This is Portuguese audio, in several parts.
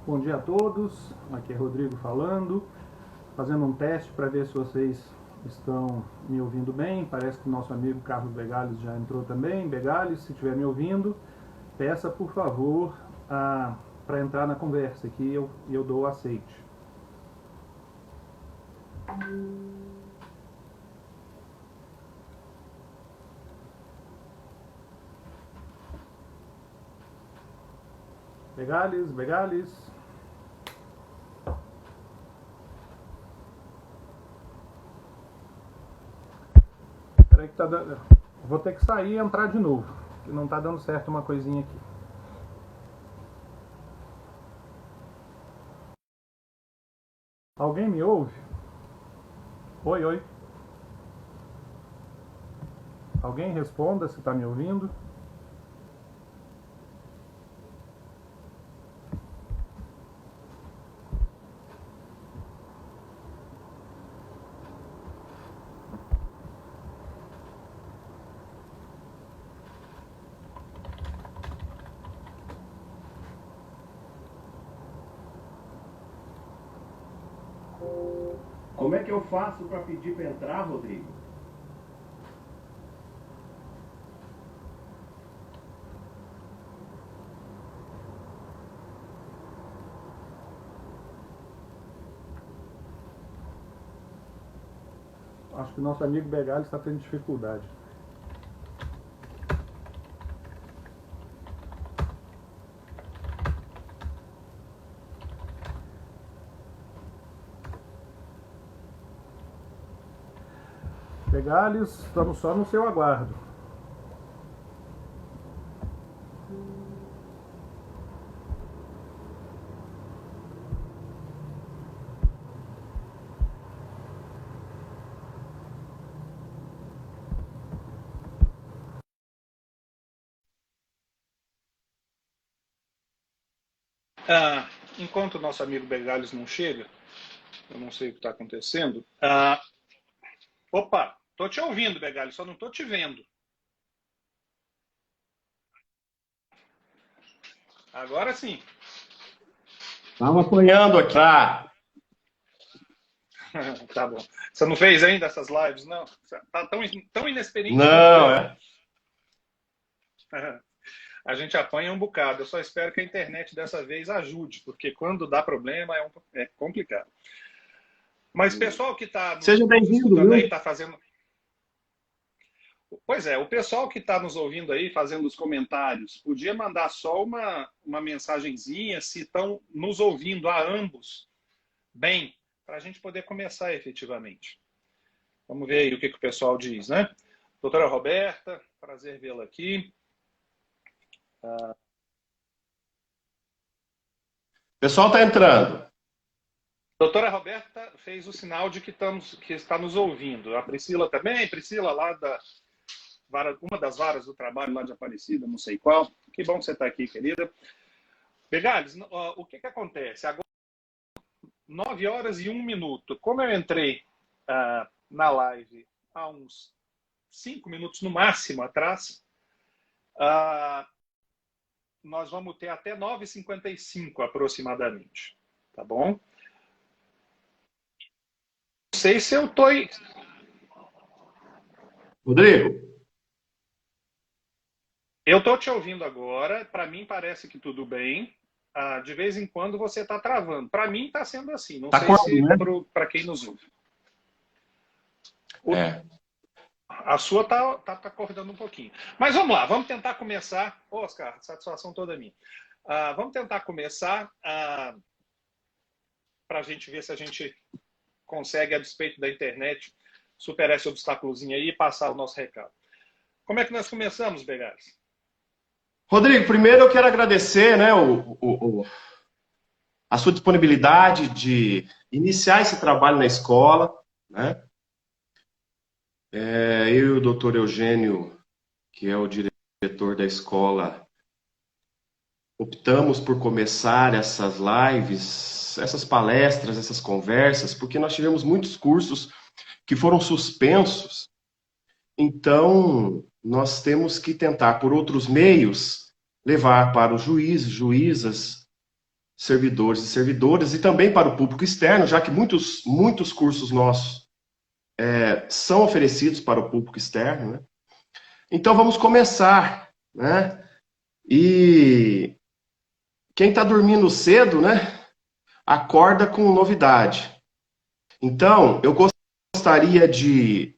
Bom dia a todos, aqui é Rodrigo falando, fazendo um teste para ver se vocês estão me ouvindo bem. Parece que o nosso amigo Carlos Begales já entrou também. Begales, se estiver me ouvindo, peça por favor para entrar na conversa aqui e eu dou o aceite. Begales. Espera aí que tá dando... Vou ter que sair e entrar de novo, que não está dando certo uma coisinha aqui. Alguém me ouve? Oi. Alguém responda se está me ouvindo. Como é que eu faço para pedir para entrar, Rodrigo? Acho que o nosso amigo Begales está tendo dificuldade. Begales, estamos só no seu aguardo. Enquanto o nosso amigo Begales não chega, eu não sei o que está acontecendo. Opa, estou te ouvindo, Begales, só não estou te vendo. Agora sim. Estava apanhando aqui. Tá bom. Você não fez ainda essas lives, não? Tá tão inexperiente. Não, A gente apanha um bocado. Eu só espero que a internet dessa vez ajude, porque quando dá problema é complicado. Mas pessoal que está Seja bem-vindo, escutando aí, viu? está fazendo... Pois é, o pessoal que está nos ouvindo aí, fazendo os comentários, podia mandar só uma mensagenzinha se estão nos ouvindo a ambos bem, para a gente poder começar efetivamente. Vamos ver aí o que o pessoal diz, né? Doutora Roberta, prazer vê-la aqui. O pessoal está entrando. Doutora Roberta fez o sinal de que está nos ouvindo. A Priscila também, Priscila lá uma das varas do trabalho lá de Aparecida, não sei qual. Que bom que você está aqui, querida. Begales, o que acontece? Agora, 9 horas e 1 minuto. Como eu entrei na live há uns 5 minutos no máximo atrás, nós vamos ter até 9h55 aproximadamente. Tá bom? Não sei se eu estou... Rodrigo? Eu estou te ouvindo agora. Para mim parece que tudo bem. De vez em quando você está travando. Para mim está sendo assim. Não sei se para quem nos ouve. A sua tá acordando um pouquinho. Mas vamos lá, vamos tentar começar. Oscar, satisfação toda minha. Vamos tentar começar para a gente ver se a gente consegue, a despeito da internet, superar esse obstáculozinho aí e passar o nosso recado. Como é que nós começamos, Begales? Rodrigo, primeiro eu quero agradecer, né, a sua disponibilidade de iniciar esse trabalho na escola, né? Eu e o doutor Eugênio, que é o diretor da escola, optamos por começar essas lives, essas palestras, essas conversas, porque nós tivemos muitos cursos que foram suspensos. Então, nós temos que tentar, por outros meios, levar para os juízes, juízas, servidores e servidoras e também para o público externo, já que muitos cursos nossos são oferecidos para o público externo, né? Então vamos começar, né? E quem está dormindo cedo, né, acorda com novidade. Então, eu gostaria de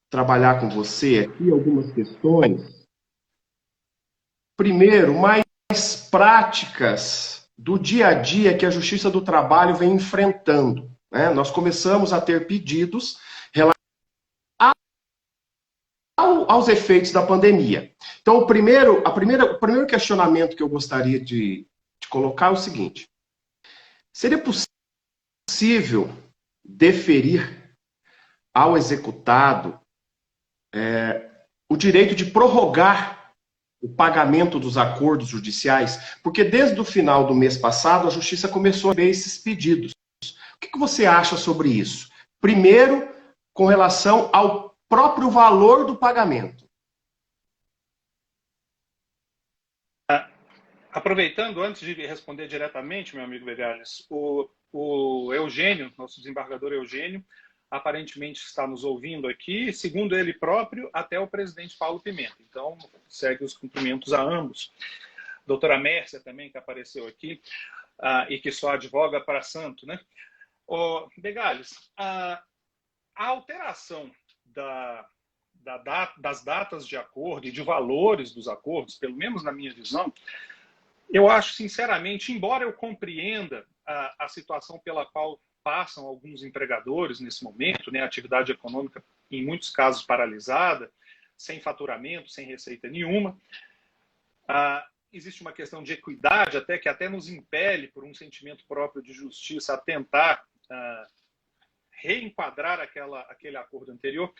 trabalhar com você aqui algumas questões. Primeiro, mais práticas do dia a dia que a Justiça do Trabalho vem enfrentando, né? Nós começamos a ter pedidos aos efeitos da pandemia. Então, o primeiro questionamento que eu gostaria de colocar é o seguinte: seria possível deferir ao executado o direito de prorrogar o pagamento dos acordos judiciais? Porque desde o final do mês passado, a Justiça começou a ver esses pedidos. O que você acha sobre isso? Primeiro, com relação ao próprio valor do pagamento. Aproveitando, antes de responder diretamente, meu amigo Begales, o Eugênio, nosso desembargador Eugênio, aparentemente está nos ouvindo aqui, segundo ele próprio, até o presidente Paulo Pimenta. Então, segue os cumprimentos a ambos. Doutora Mércia também, que apareceu aqui, e que só advoga para santo, né? Begales, a alteração das datas de acordo e de valores dos acordos, pelo menos na minha visão, eu acho, sinceramente, embora eu compreenda a situação pela qual passam alguns empregadores nesse momento, né, a atividade econômica, em muitos casos, paralisada, sem faturamento, sem receita nenhuma, existe uma questão de equidade até que até nos impele, por um sentimento próprio de justiça, a tentar reenquadrar aquele acordo anterior,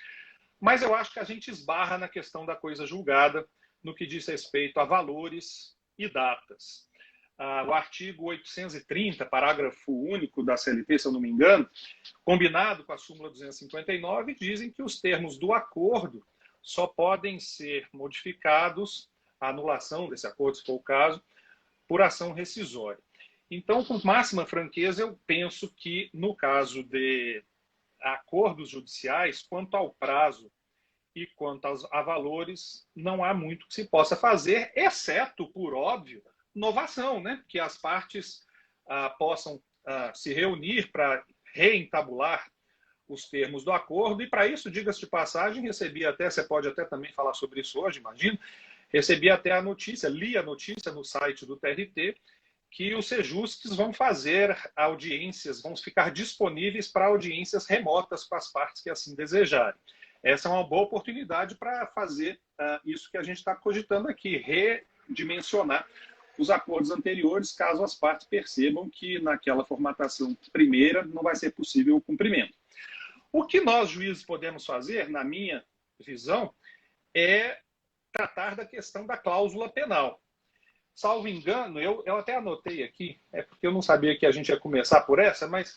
mas eu acho que a gente esbarra na questão da coisa julgada no que diz respeito a valores e datas. O artigo 830, parágrafo único da CLT, se eu não me engano, combinado com a súmula 259, dizem que os termos do acordo só podem ser modificados, a anulação desse acordo, se for o caso, por ação rescisória. Então, com máxima franqueza, eu penso que, no caso de acordos judiciais, quanto ao prazo e quanto a valores, não há muito que se possa fazer, exceto, por óbvio, novação, né? Que as partes possam se reunir para reentabular os termos do acordo, e para isso, diga-se de passagem, recebi até, você pode até também falar sobre isso hoje, imagino, recebi até a notícia, li a notícia no site do TRT, que os sejusques vão fazer audiências, vão ficar disponíveis para audiências remotas com as partes que assim desejarem. Essa é uma boa oportunidade para fazer isso que a gente está cogitando aqui, redimensionar os acordos anteriores, caso as partes percebam que naquela formatação primeira não vai ser possível o cumprimento. O que nós, juízes, podemos fazer, na minha visão, é tratar da questão da cláusula penal. Salvo engano, eu até anotei aqui, porque eu não sabia que a gente ia começar por essa, mas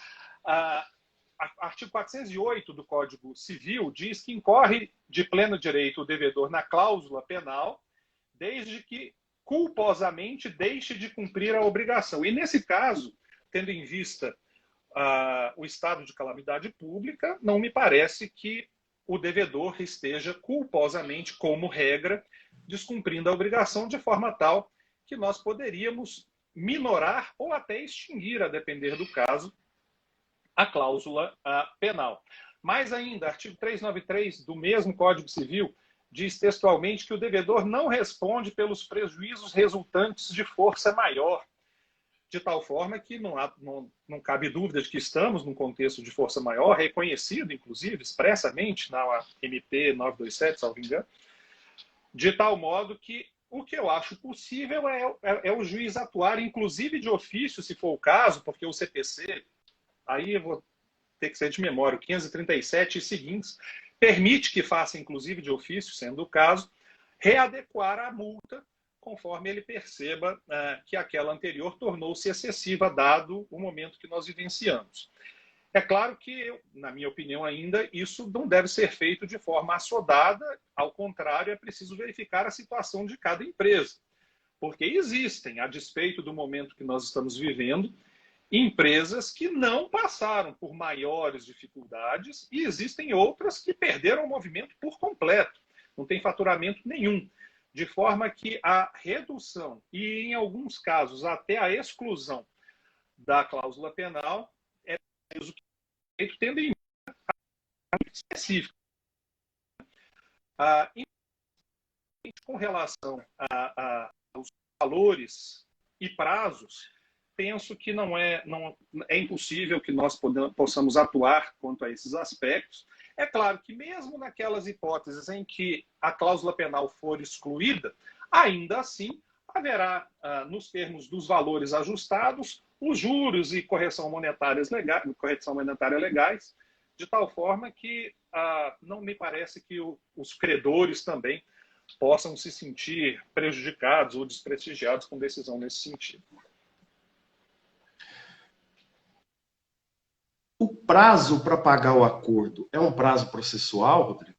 artigo 408 do Código Civil diz que incorre de pleno direito o devedor na cláusula penal, desde que culposamente deixe de cumprir a obrigação. E nesse caso, tendo em vista o estado de calamidade pública, não me parece que o devedor esteja culposamente, como regra, descumprindo a obrigação de forma tal que nós poderíamos minorar ou até extinguir, a depender do caso, a cláusula penal. Mais ainda, artigo 393 do mesmo Código Civil diz textualmente que o devedor não responde pelos prejuízos resultantes de força maior, de tal forma que não cabe dúvida de que estamos num contexto de força maior, reconhecido, inclusive, expressamente na MP 927, salvo engano, de tal modo que o que eu acho possível é o juiz atuar, inclusive de ofício, se for o caso, porque o CPC, aí eu vou ter que ser de memória, o 537 e seguintes, permite que faça, inclusive de ofício, sendo o caso, readequar a multa conforme ele perceba que aquela anterior tornou-se excessiva, dado o momento que nós vivenciamos. É claro que, na minha opinião ainda, isso não deve ser feito de forma assodada, ao contrário, é preciso verificar a situação de cada empresa. Porque existem, a despeito do momento que nós estamos vivendo, empresas que não passaram por maiores dificuldades e existem outras que perderam o movimento por completo, não tem faturamento nenhum, de forma que a redução e, em alguns casos, até a exclusão da cláusula penal é feito tendo em vista específico. Com relação aos valores e prazos, penso que não é impossível que nós possamos atuar quanto a esses aspectos. É claro que mesmo naquelas hipóteses em que a cláusula penal for excluída, ainda assim haverá, nos termos dos valores ajustados, os juros e correção monetária legais, de tal forma que não me parece que os credores também possam se sentir prejudicados ou desprestigiados com decisão nesse sentido. O prazo para pagar o acordo é um prazo processual, Rodrigo?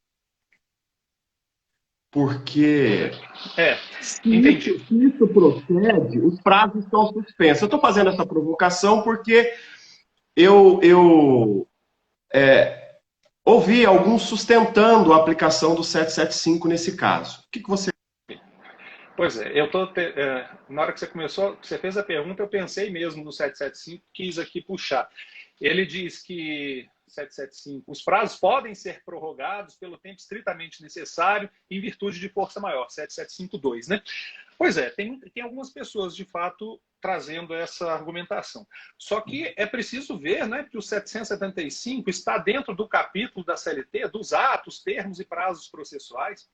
Porque entendi. Se isso procede, os prazos estão suspensos. Eu estou fazendo essa provocação porque eu ouvi alguns sustentando a aplicação do 775 nesse caso. O que você... Pois é, na hora que você fez a pergunta, eu pensei mesmo no 775, quis aqui puxar. Ele diz que 775, os prazos podem ser prorrogados pelo tempo estritamente necessário em virtude de força maior, 7752, né? Pois é, tem algumas pessoas, de fato, trazendo essa argumentação. Só que é preciso ver, né, que o 775 está dentro do capítulo da CLT, dos atos, termos e prazos processuais.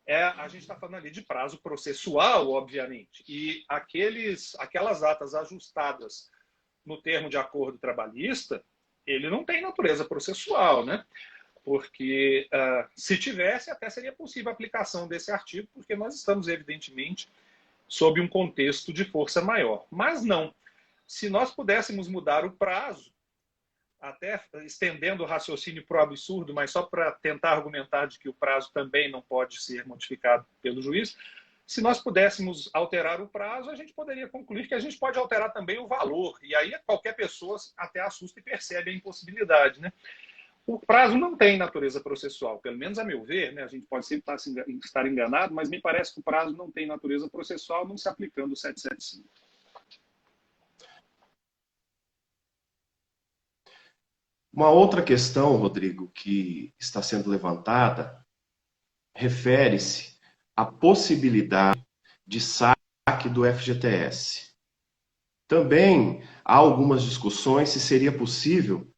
A gente está falando ali de prazo processual, obviamente, e aquelas atas ajustadas no termo de acordo trabalhista, ele não tem natureza processual, né? Porque se tivesse, até seria possível a aplicação desse artigo, porque nós estamos, evidentemente, sob um contexto de força maior. Mas não. Se nós pudéssemos mudar o prazo, até estendendo o raciocínio para o absurdo, mas só para tentar argumentar de que o prazo também não pode ser modificado pelo juiz, se nós pudéssemos alterar o prazo, a gente poderia concluir que a gente pode alterar também o valor. E aí qualquer pessoa até assusta e percebe a impossibilidade, né? O prazo não tem natureza processual, pelo menos a meu ver, né? A gente pode sempre estar enganado, mas me parece que o prazo não tem natureza processual, não se aplicando o 775. Uma outra questão, Rodrigo, que está sendo levantada, refere-se à possibilidade de saque do FGTS. Também há algumas discussões se seria possível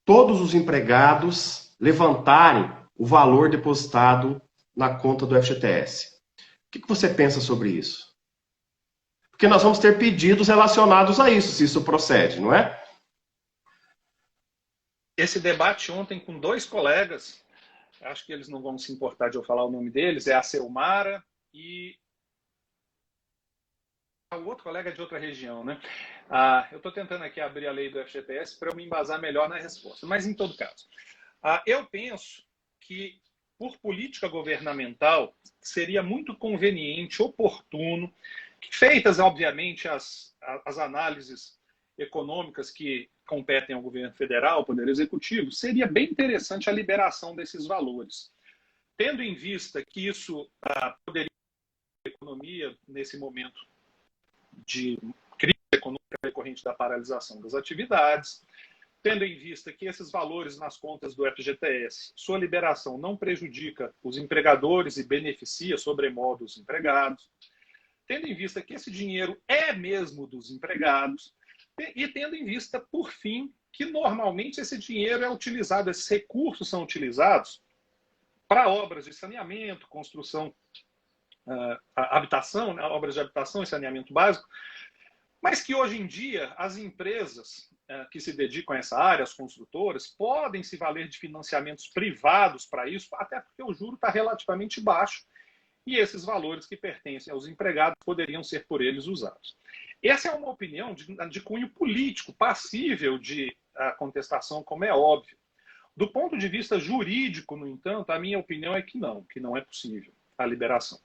todos os empregados levantarem o valor depositado na conta do FGTS. O que você pensa sobre isso? Porque nós vamos ter pedidos relacionados a isso, se isso procede, não é? Esse debate ontem com dois colegas, acho que eles não vão se importar de eu falar o nome deles, é a Selmara e o outro colega é de outra região, né? Eu estou tentando aqui abrir a lei do FGTS para eu me embasar melhor na resposta, mas em todo caso. Eu penso que, por política governamental, seria muito conveniente, oportuno, feitas, obviamente, as análises econômicas que competem ao governo federal, ao Poder Executivo, seria bem interessante a liberação desses valores. Tendo em vista que isso poderia a economia nesse momento de crise econômica decorrente da paralisação das atividades, tendo em vista que esses valores nas contas do FGTS, sua liberação não prejudica os empregadores e beneficia sobremodo os empregados, tendo em vista que esse dinheiro é mesmo dos empregados, e tendo em vista, por fim, que normalmente esse dinheiro é utilizado, esses recursos são utilizados para obras de saneamento, construção, habitação, né, obras de habitação e saneamento básico, mas que hoje em dia as empresas que se dedicam a essa área, as construtoras, podem se valer de financiamentos privados para isso, até porque o juro está relativamente baixo e esses valores que pertencem aos empregados poderiam ser por eles usados. Essa é uma opinião de cunho político, passível de contestação, como é óbvio. Do ponto de vista jurídico, no entanto, a minha opinião é que não é possível a liberação.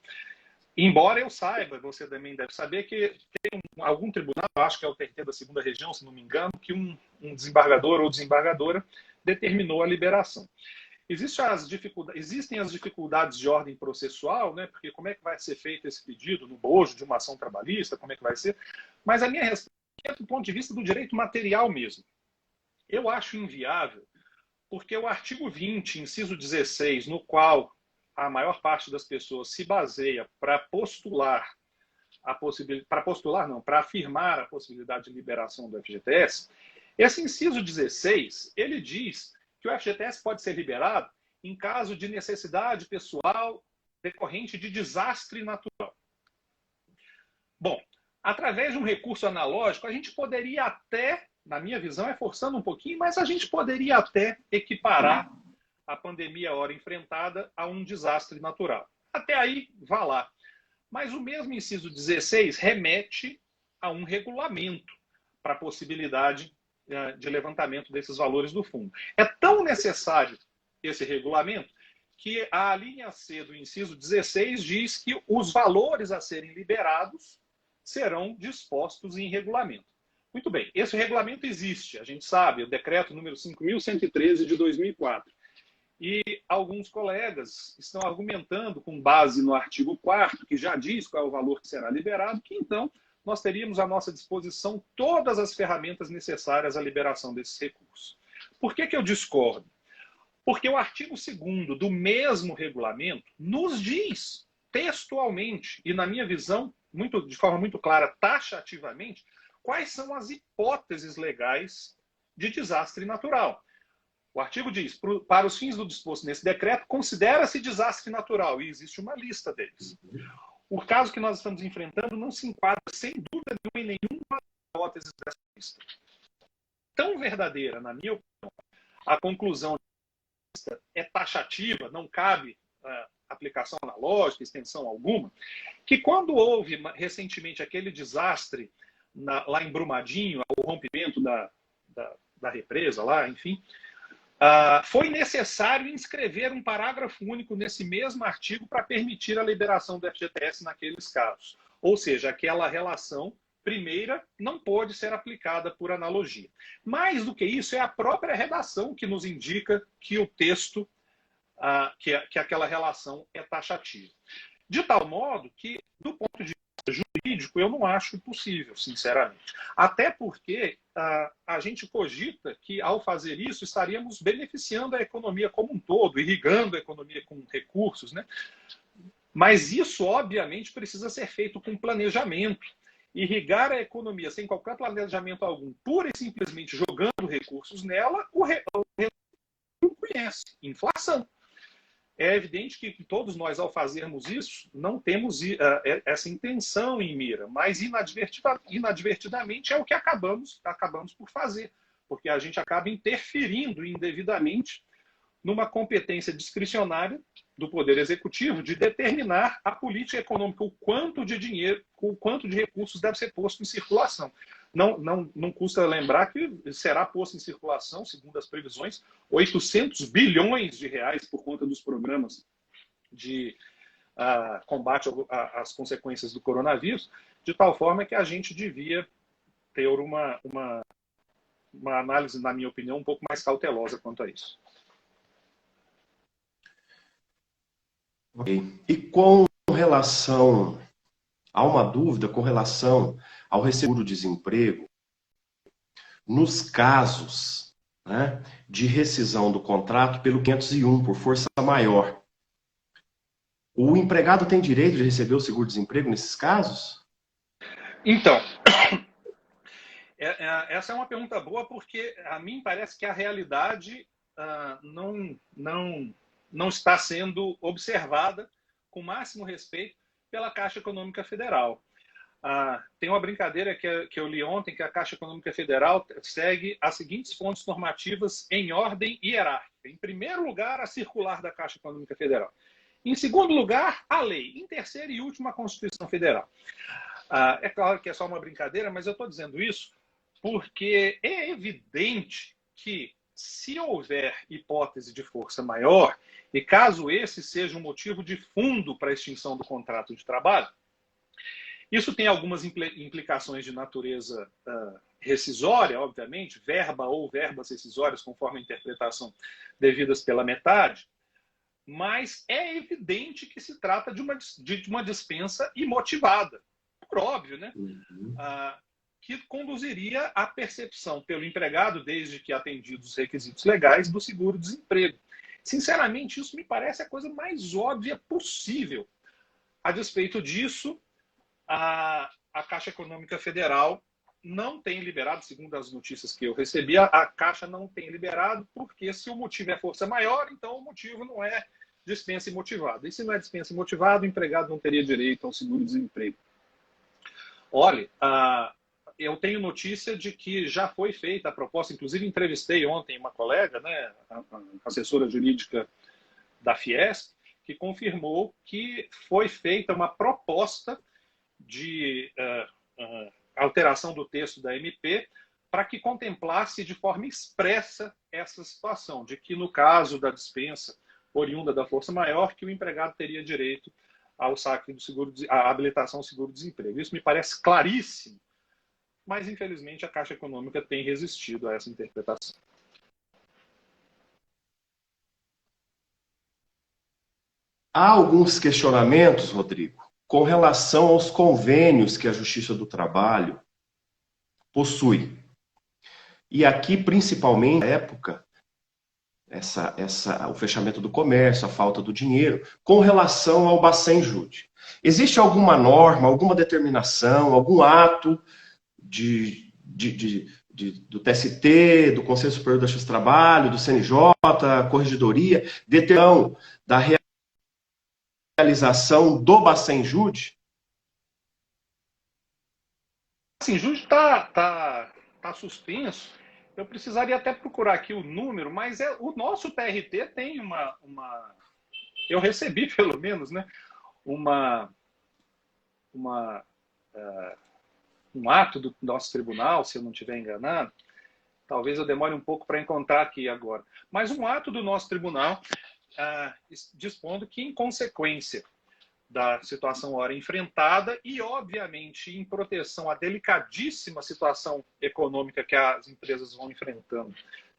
Embora eu saiba, você também deve saber, que tem algum tribunal, acho que é o TRT da 2ª Região, se não me engano, que um desembargador ou desembargadora determinou a liberação. Existem as dificuldades de ordem processual, né? Porque como é que vai ser feito esse pedido no bojo de uma ação trabalhista, como é que vai ser? Mas a minha resposta é do ponto de vista do direito material mesmo. Eu acho inviável, porque o artigo 20, inciso 16, no qual a maior parte das pessoas se baseia para postular para afirmar a possibilidade de liberação do FGTS, esse inciso 16, ele diz que o FGTS pode ser liberado em caso de necessidade pessoal decorrente de desastre natural. Bom, através de um recurso analógico, a gente poderia até, na minha visão, é forçando um pouquinho, mas a gente poderia até equiparar a pandemia ora enfrentada a um desastre natural. Até aí, vá lá. Mas o mesmo inciso 16 remete a um regulamento para a possibilidade de levantamento desses valores do fundo. É tão necessário esse regulamento que a linha C do inciso 16 diz que os valores a serem liberados serão dispostos em regulamento. Muito bem, esse regulamento existe, a gente sabe, o decreto número 5.113 de 2004. E alguns colegas estão argumentando, com base no artigo 4º, que já diz qual é o valor que será liberado, que então nós teríamos à nossa disposição todas as ferramentas necessárias à liberação desses recursos. Por que eu discordo? Porque o artigo 2º do mesmo regulamento nos diz textualmente, e na minha visão, de forma muito clara, taxativamente, quais são as hipóteses legais de desastre natural. O artigo diz, para os fins do disposto nesse decreto, considera-se desastre natural, e existe uma lista deles. O caso que nós estamos enfrentando não se enquadra, sem dúvida nenhuma, em nenhuma das hipóteses dessa lista. Tão verdadeira, na minha opinião, a conclusão é taxativa, não cabe aplicação analógica, extensão alguma, que quando houve recentemente aquele desastre lá em Brumadinho, o rompimento da represa lá, enfim, foi necessário inscrever um parágrafo único nesse mesmo artigo para permitir a liberação do FGTS naqueles casos. Ou seja, aquela relação primeira não pode ser aplicada por analogia. Mais do que isso, é a própria redação que nos indica que o texto, que aquela relação é taxativa. De tal modo que, do ponto de vista jurídico, eu não acho possível, sinceramente. Até porque a gente cogita que, ao fazer isso, estaríamos beneficiando a economia como um todo, irrigando a economia com recursos, né? Mas isso, obviamente, precisa ser feito com planejamento. Irrigar a economia sem qualquer planejamento algum, pura e simplesmente jogando recursos nela, o não conhece. Inflação. É evidente que todos nós, ao fazermos isso, não temos essa intenção em mira, mas inadvertidamente é o que acabamos por fazer, porque a gente acaba interferindo indevidamente numa competência discricionária do Poder Executivo de determinar a política econômica, o quanto de dinheiro, o quanto de recursos deve ser posto em circulação. Não custa lembrar que será posto em circulação, segundo as previsões, 800 bilhões de reais por conta dos programas de combate às consequências do coronavírus, de tal forma que a gente devia ter uma análise, na minha opinião, um pouco mais cautelosa quanto a isso. Okay. E com relação a uma dúvida com relação ao seguro-desemprego, nos casos, né, de rescisão do contrato pelo 501, por força maior, o empregado tem direito de receber o seguro-desemprego nesses casos? Então, essa é uma pergunta boa, porque a mim parece que a realidade não está sendo observada com o máximo respeito pela Caixa Econômica Federal. Tem uma brincadeira que eu li ontem, que a Caixa Econômica Federal segue as seguintes fontes normativas em ordem hierárquica. Em primeiro lugar, a circular da Caixa Econômica Federal. Em segundo lugar, a lei. Em terceiro e último, a Constituição Federal. É claro que é só uma brincadeira, mas eu estou dizendo isso porque é evidente que se houver hipótese de força maior, e caso esse seja um motivo de fundo para a extinção do contrato de trabalho, isso tem algumas implicações de natureza rescisória, obviamente, verba ou verbas rescisórias, conforme a interpretação devidas pela metade, mas é evidente que se trata de uma dispensa imotivada, por óbvio, né? Que conduziria à percepção pelo empregado, desde que atendidos os requisitos legais, do seguro-desemprego. Sinceramente, isso me parece a coisa mais óbvia possível. A despeito disso, a Caixa Econômica Federal não tem liberado, segundo as notícias que eu recebi, a Caixa não tem liberado, porque se o motivo é força maior, então o motivo não é dispensa imotivada. E se não é dispensa imotivada, o empregado não teria direito ao seguro-desemprego. Olha, eu tenho notícia de que já foi feita a proposta, inclusive entrevistei ontem uma colega, né, a assessora jurídica da Fiesp, que confirmou que foi feita uma proposta de alteração do texto da MP para que contemplasse de forma expressa essa situação, de que no caso da dispensa oriunda da força maior, que o empregado teria direito ao saque do à habilitação ao seguro-desemprego. Isso me parece claríssimo, mas infelizmente a Caixa Econômica tem resistido a essa interpretação. Há alguns questionamentos, Rodrigo, com relação aos convênios que a Justiça do Trabalho possui. E aqui, principalmente, na época, o fechamento do comércio, a falta do dinheiro, com relação ao Bacen-Jude. Existe alguma norma, alguma determinação, algum ato do TST, do Conselho Superior da Justiça do Trabalho, do CNJ, Corregedoria, determinação da realização do Bacen-Jude? O Bacen-Jude está suspenso. Eu precisaria até procurar aqui o número, mas o nosso TRT tem eu recebi, pelo menos, né, um ato do nosso tribunal, se eu não estiver enganado. Talvez eu demore um pouco para encontrar aqui agora. Mas um ato do nosso tribunal dispondo que, em consequência da situação ora enfrentada e, obviamente, em proteção à delicadíssima situação econômica que as empresas vão enfrentando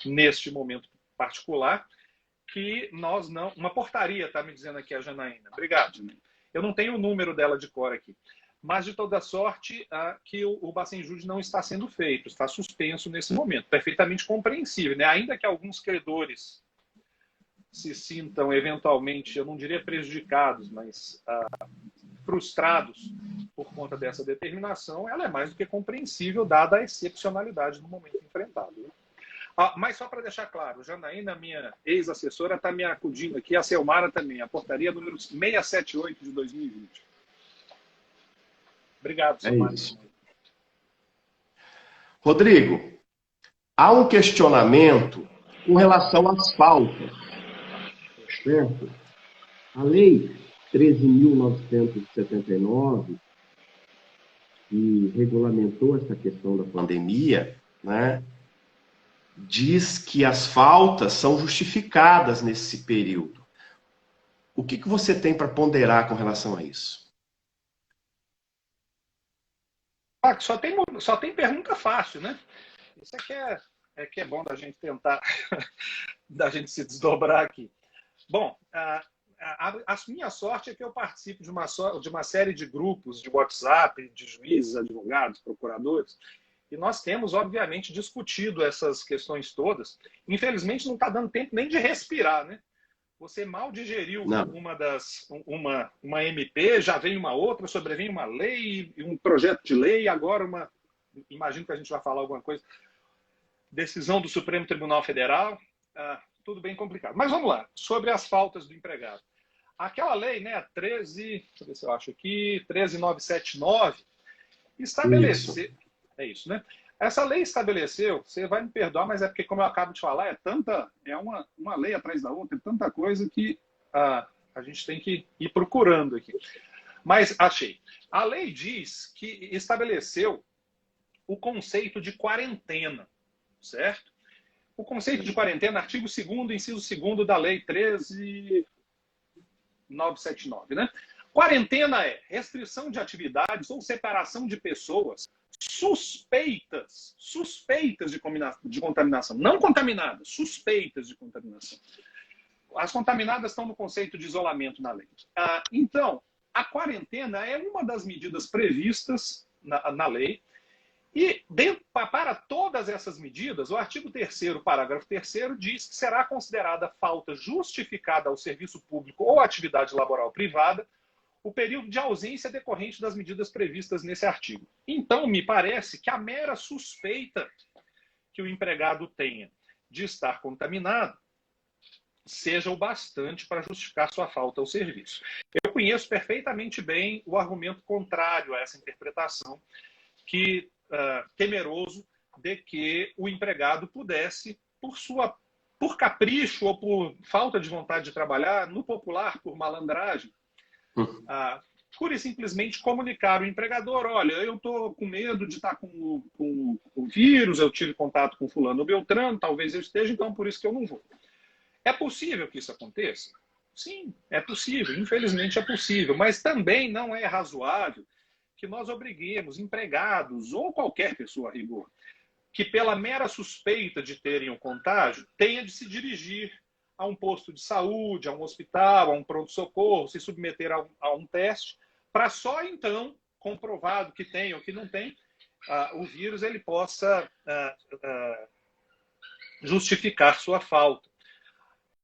neste momento particular, que nós não... Uma portaria, está me dizendo aqui a Janaína. Obrigado, Janaína. Eu não tenho o número dela de cor aqui. Mas, de toda sorte, que o Bacen-Jude não está sendo feito, está suspenso nesse momento. Perfeitamente compreensível, né? Ainda que alguns credores se sintam eventualmente, eu não diria prejudicados, mas frustrados por conta dessa determinação, ela é mais do que compreensível, dada a excepcionalidade do momento enfrentado. Né? Mas só para deixar claro, Janaína, minha ex-assessora, está me acudindo aqui, a Selmara também, a portaria número 678 de 2020. Obrigado, Selmara. É isso. Rodrigo, há um questionamento com relação às faltas. Certo? A Lei 13.979, que regulamentou essa questão da pandemia, né, diz que as faltas são justificadas nesse período. O que você tem para ponderar com relação a isso? Só tem pergunta fácil, né? Isso que é bom da gente tentar, da gente se desdobrar aqui. Bom, a minha sorte é que eu participo de uma série de grupos de WhatsApp, de juízes, advogados, procuradores, e nós temos, obviamente, discutido essas questões todas. Infelizmente, não está dando tempo nem de respirar, né? Você mal digeriu uma MP, já vem uma outra, sobrevém uma lei, um projeto de lei, agora imagino que a gente vai falar alguma coisa, decisão do Supremo Tribunal Federal, tudo bem complicado. Mas vamos lá, sobre as faltas do empregado. Aquela lei, né, 13.979, estabeleceu... É isso, né? Essa lei estabeleceu, você vai me perdoar, mas é porque, como eu acabo de falar, é uma lei atrás da outra, é tanta coisa que a gente tem que ir procurando aqui. Mas achei. A lei diz que estabeleceu o conceito de quarentena, certo? o conceito de quarentena, artigo 2º, inciso 2º da Lei 13.979, né? Quarentena é restrição de atividades ou separação de pessoas suspeitas de contaminação, não contaminadas, suspeitas de contaminação. As contaminadas estão no conceito de isolamento na lei. Então, a quarentena é uma das medidas previstas na lei. E para todas essas medidas, o artigo 3º, parágrafo 3º, diz que será considerada falta justificada ao serviço público ou atividade laboral privada o período de ausência decorrente das medidas previstas nesse artigo. Então, me parece que a mera suspeita que o empregado tenha de estar contaminado seja o bastante para justificar sua falta ao serviço. Eu conheço perfeitamente bem o argumento contrário a essa interpretação, que temeroso de que o empregado pudesse, por capricho ou por falta de vontade de trabalhar, no popular, por malandragem, pura e simplesmente comunicar ao empregador: olha, eu estou com medo de estar com o vírus, eu tive contato com fulano ou beltrano, talvez eu esteja, então por isso que eu não vou. É possível que isso aconteça? Sim, é possível, infelizmente é possível, mas também não é razoável que nós obriguemos empregados ou qualquer pessoa a rigor que, pela mera suspeita de terem o contágio, tenha de se dirigir a um posto de saúde, a um hospital, a um pronto-socorro, se submeter a um teste, para só então, comprovado que tem ou que não tem o vírus, ele possa justificar sua falta.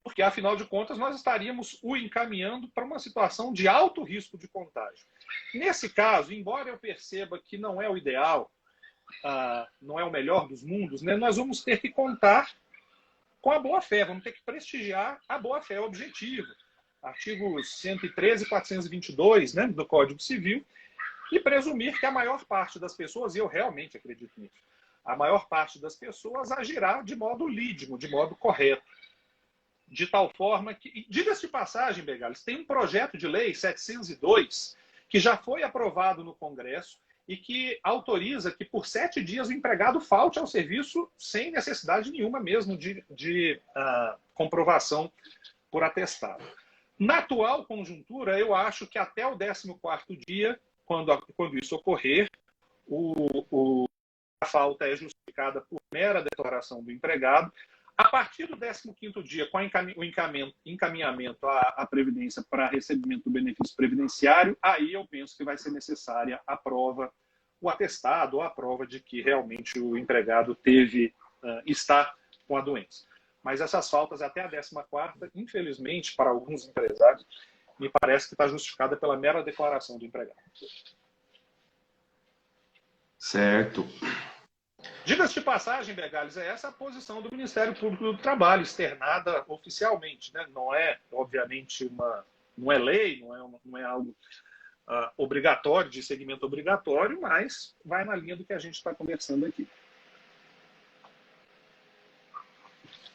Porque, afinal de contas, nós estaríamos o encaminhando para uma situação de alto risco de contágio. Nesse caso, embora eu perceba que não é o ideal, não é o melhor dos mundos, né, nós vamos ter que contar com a boa-fé, vamos ter que prestigiar a boa-fé, o objetivo. Artigos 113 e 422, né, do Código Civil, e presumir que a maior parte das pessoas, e eu realmente acredito nisso, a maior parte das pessoas agirá de modo lídimo, de modo correto. De tal forma que, diga-se de passagem, Begales, tem um projeto de lei 702 que já foi aprovado no Congresso e que autoriza que por 7 dias o empregado falte ao serviço sem necessidade nenhuma mesmo de comprovação por atestado. Na atual conjuntura, eu acho que até o 14º dia, quando isso ocorrer, a falta é justificada por mera declaração do empregado. A partir do 15º dia, com o encaminhamento à Previdência para recebimento do benefício previdenciário, aí eu penso que vai ser necessária a prova, o atestado ou a prova de que realmente o empregado está com a doença. Mas essas faltas até a 14ª, infelizmente, para alguns empresários, me parece que está justificada pela mera declaração do empregado. Certo. Diga-se de passagem, Begales, é essa a posição do Ministério Público do Trabalho, externada oficialmente, né? Não é, obviamente, não é lei, não é algo obrigatório, de segmento obrigatório, mas vai na linha do que a gente está conversando aqui.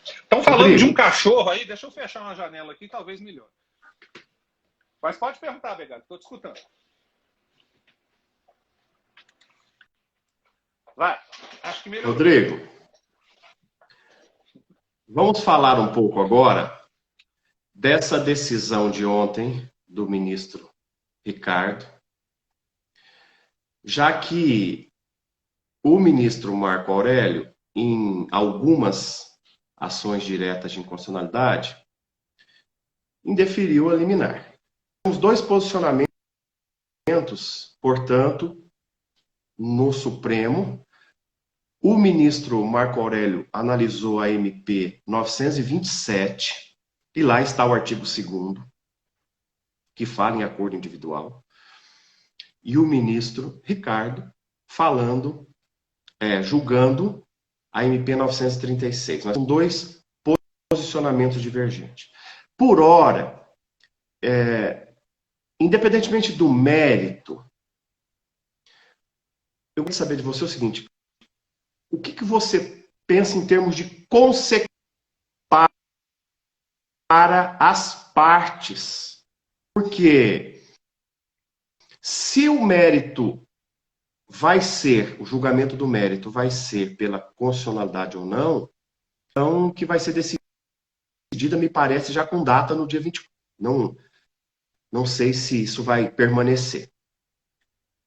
Estão falando de um cachorro aí, deixa eu fechar uma janela aqui, talvez melhor. Mas pode perguntar, Begales, estou te escutando. Vai, acho que melhorou. Rodrigo, vamos falar um pouco agora dessa decisão de ontem do ministro Ricardo, já que o ministro Marco Aurélio, em algumas ações diretas de inconstitucionalidade, indeferiu a liminar. Temos 2 posicionamentos, portanto, no Supremo. O ministro Marco Aurélio analisou a MP 927, e lá está o artigo 2º, que fala em acordo individual. E o ministro Ricardo julgando a MP 936. Nós temos 2 posicionamentos divergentes. Por ora, independentemente do mérito, eu quero saber de você o seguinte: o que você pensa em termos de consequência para as partes? Porque se o mérito o julgamento do mérito vai ser pela constitucionalidade ou não, que vai ser decidida, me parece, já com data no dia 24. Não sei se isso vai permanecer.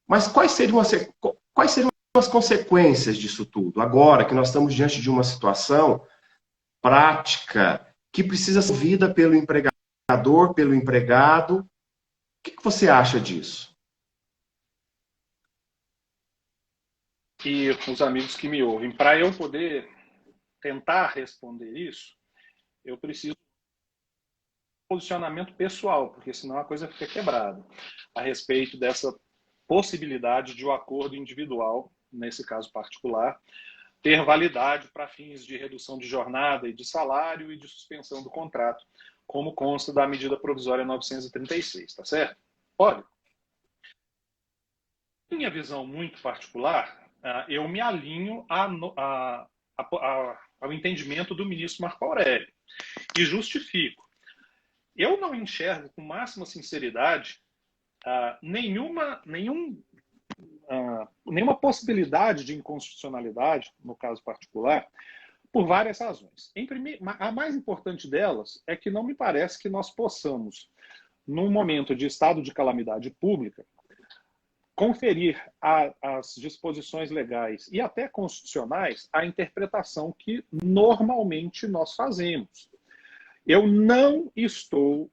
Mas quais seriam as consequências disso tudo? Agora que nós estamos diante de uma situação prática que precisa ser vivida pelo empregador, pelo empregado. O que você acha disso? E os amigos que me ouvem, para eu poder tentar responder isso, eu preciso de posicionamento pessoal, porque senão a coisa fica quebrada, a respeito dessa possibilidade de um acordo individual, nesse caso particular, ter validade para fins de redução de jornada e de salário e de suspensão do contrato, como consta da medida provisória 936, tá certo? Olha, minha visão muito particular, eu me alinho ao entendimento do ministro Marco Aurélio e justifico. Eu não enxergo com máxima sinceridade nenhuma possibilidade de inconstitucionalidade, no caso particular, por várias razões. A mais importante delas é que não me parece que nós possamos, num momento de estado de calamidade pública, conferir às disposições legais e até constitucionais a interpretação que normalmente nós fazemos. Eu não estou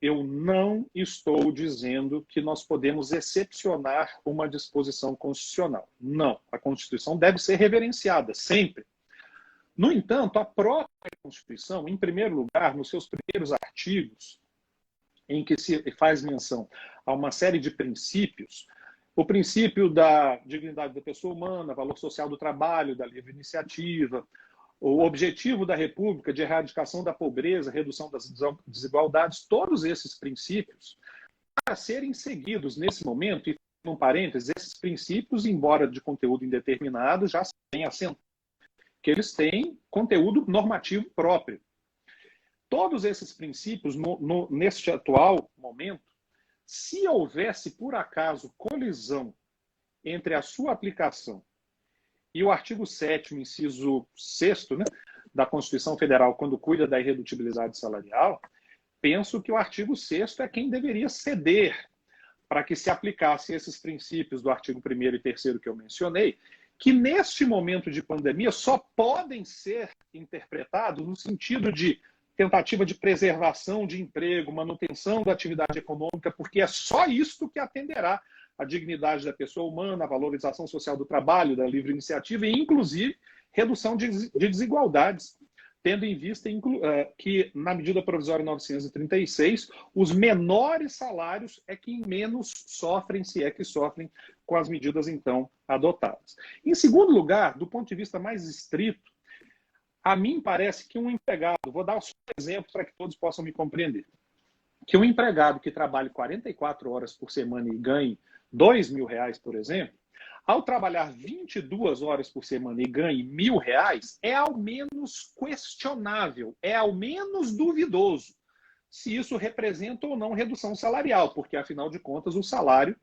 dizendo que nós podemos excepcionar uma disposição constitucional. Não, a Constituição deve ser reverenciada sempre. No entanto, a própria Constituição, em primeiro lugar, nos seus primeiros artigos, em que se faz menção a uma série de princípios, o princípio da dignidade da pessoa humana, valor social do trabalho, da livre iniciativa, o objetivo da República de erradicação da pobreza, redução das desigualdades, todos esses princípios, para serem seguidos nesse momento, e um parênteses, esses princípios, embora de conteúdo indeterminado, já têm assentado, que eles têm conteúdo normativo próprio. Todos esses princípios, neste atual momento, se houvesse, por acaso, colisão entre a sua aplicação e o artigo 7º, inciso 6º, né, da Constituição Federal, quando cuida da irredutibilidade salarial, penso que o artigo 6º é quem deveria ceder para que se aplicasse esses princípios do artigo 1º e 3º que eu mencionei, que neste momento de pandemia só podem ser interpretados no sentido de tentativa de preservação de emprego, manutenção da atividade econômica, porque é só isto que atenderá a dignidade da pessoa humana, a valorização social do trabalho, da livre iniciativa e, inclusive, redução de desigualdades, tendo em vista que, na medida provisória 936, os menores salários é quem menos sofrem, se é que sofrem, com as medidas, então, adotadas. Em segundo lugar, do ponto de vista mais estrito, a mim parece que um empregado, vou dar um exemplo para que todos possam me compreender, que um empregado que trabalhe 44 horas por semana e ganhe R$ 2.000, por exemplo, ao trabalhar 22 horas por semana e ganhe R$ 1.000, é ao menos questionável, é ao menos duvidoso se isso representa ou não redução salarial, porque, afinal de contas, o salário,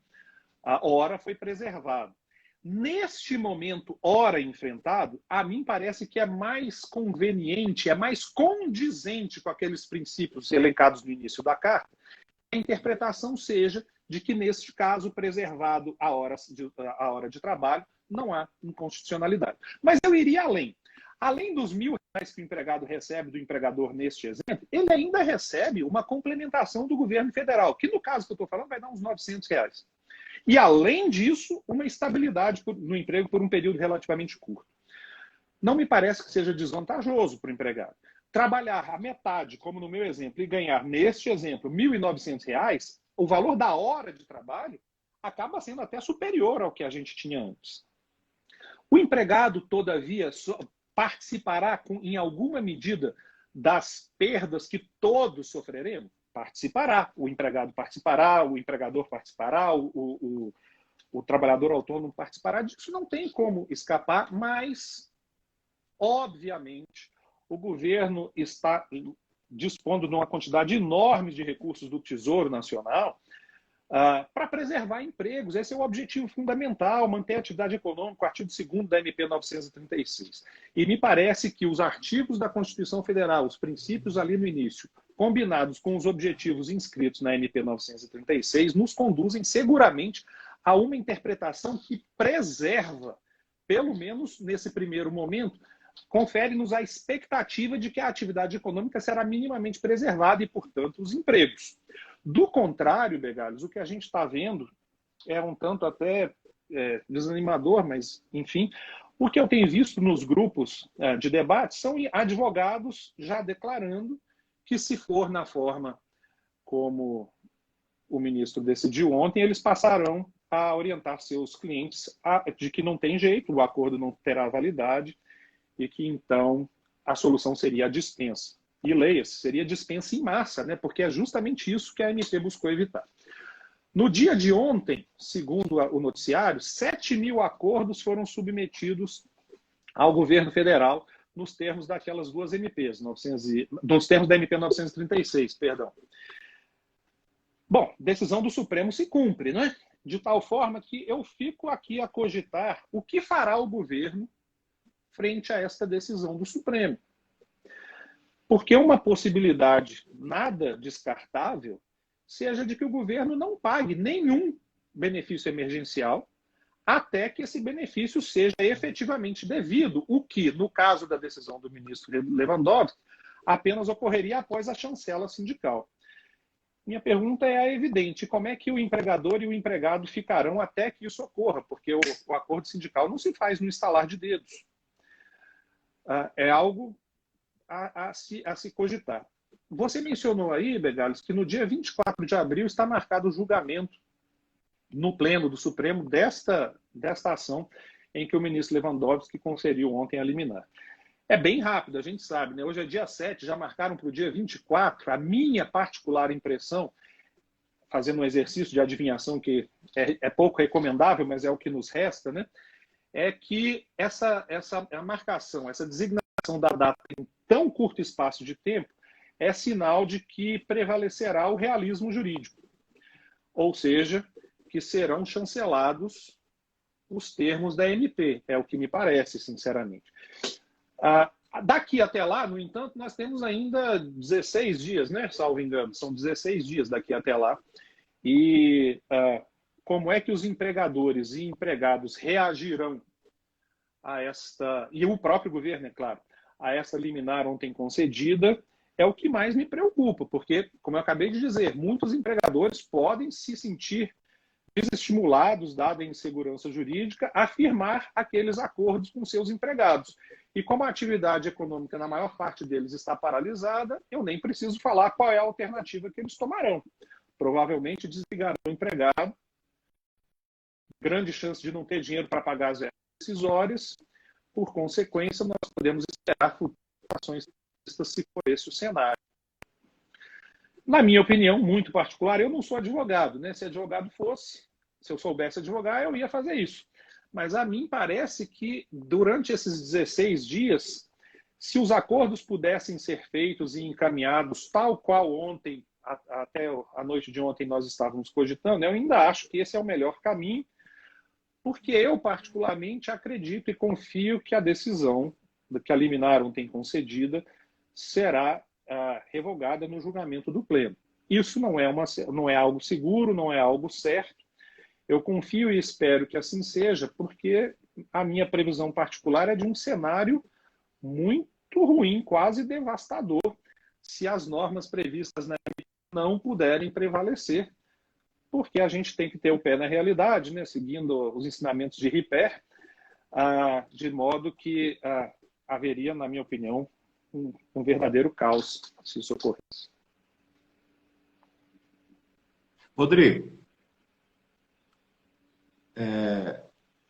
a hora, foi preservado. Neste momento, hora enfrentado, a mim parece que é mais conveniente, é mais condizente com aqueles princípios elencados no início da carta, que a interpretação seja de que, neste caso, preservado a hora de trabalho, não há inconstitucionalidade. Mas eu iria além. Além dos R$ 1.000 que o empregado recebe do empregador neste exemplo, ele ainda recebe uma complementação do governo federal, que no caso que eu estou falando vai dar uns R$ 900. E, além disso, uma estabilidade no emprego por um período relativamente curto. Não me parece que seja desvantajoso para o empregado. Trabalhar a metade, como no meu exemplo, e ganhar, neste exemplo, R$ 1.900, o valor da hora de trabalho acaba sendo até superior ao que a gente tinha antes. O empregado, todavia, participará em alguma medida das perdas que todos sofreremos? Participará. O empregado participará, o empregador participará, o trabalhador autônomo participará. Disso não tem como escapar, mas, obviamente, o governo está dispondo de uma quantidade enorme de recursos do Tesouro Nacional para preservar empregos. Esse é o objetivo fundamental, manter a atividade econômica, o artigo 2º da MP 936. E me parece que os artigos da Constituição Federal, os princípios ali no início, combinados com os objetivos inscritos na MP 936, nos conduzem seguramente a uma interpretação que preserva, pelo menos nesse primeiro momento, confere-nos a expectativa de que a atividade econômica será minimamente preservada e, portanto, os empregos. Do contrário, Begalhos, o que a gente está vendo é um tanto até desanimador, mas, enfim, o que eu tenho visto nos grupos de debate são advogados já declarando que, se for na forma como o ministro decidiu ontem, eles passarão a orientar seus clientes de que não tem jeito, o acordo não terá validade e que, então, a solução seria a dispensa. E leia-se, seria dispensa em massa, né? Porque é justamente isso que a MP buscou evitar. No dia de ontem, segundo o noticiário, 7.000 acordos foram submetidos ao governo federal nos termos daquelas duas MPs, nos termos da MP 936, perdão. Bom, decisão do Supremo se cumpre, né? De tal forma que eu fico aqui a cogitar o que fará o governo frente a esta decisão do Supremo. Porque uma possibilidade nada descartável seja de que o governo não pague nenhum benefício emergencial até que esse benefício seja efetivamente devido, o que, no caso da decisão do ministro Lewandowski, apenas ocorreria após a chancela sindical. Minha pergunta é evidente: como é que o empregador e o empregado ficarão até que isso ocorra? Porque o acordo sindical não se faz no estalar de dedos. É algo a se cogitar. Você mencionou aí, Begalhos, que no dia 24 de abril está marcado o julgamento no Pleno do Supremo desta ação em que o ministro Lewandowski conferiu ontem a liminar. É bem rápido, a gente sabe, né? Hoje é dia 7, já marcaram para o dia 24. A minha particular impressão, fazendo um exercício de adivinhação que é pouco recomendável, mas é o que nos resta, né? É que essa marcação, essa designação da data em tão curto espaço de tempo é sinal de que prevalecerá o realismo jurídico. Ou seja, que serão chancelados os termos da MP, é o que me parece, sinceramente. Daqui até lá, no entanto, nós temos ainda 16 dias, né? Salvo engano, são 16 dias daqui até lá. E como é que os empregadores e empregados reagirão a esta, e o próprio governo, é claro, a essa liminar ontem concedida, é o que mais me preocupa, porque, como eu acabei de dizer, muitos empregadores podem se sentir desestimulados, dada a insegurança jurídica, a firmar aqueles acordos com seus empregados. E como a atividade econômica, na maior parte deles, está paralisada, eu nem preciso falar qual é a alternativa que eles tomarão. Provavelmente desligarão o empregado, grande chance de não ter dinheiro para pagar as verbas decisórias. Por consequência, nós podemos esperar futuras ações se for esse o cenário. Na minha opinião, muito particular, eu não sou advogado, né? Se advogado fosse, se eu soubesse advogar, eu ia fazer isso. Mas a mim parece que durante esses 16 dias, se os acordos pudessem ser feitos e encaminhados tal qual ontem, até a noite de ontem nós estávamos cogitando, eu ainda acho que esse é o melhor caminho, porque eu particularmente acredito e confio que a decisão que a liminar ontem concedida será revogada no julgamento do Pleno. Isso não é algo seguro, não é algo certo. Eu confio e espero que assim seja, porque a minha previsão particular é de um cenário muito ruim, quase devastador, se as normas previstas na lei não puderem prevalecer, porque a gente tem que ter o pé na realidade, né, seguindo os ensinamentos de Ripper, de modo que haveria, na minha opinião, um verdadeiro caos se isso ocorresse. Rodrigo,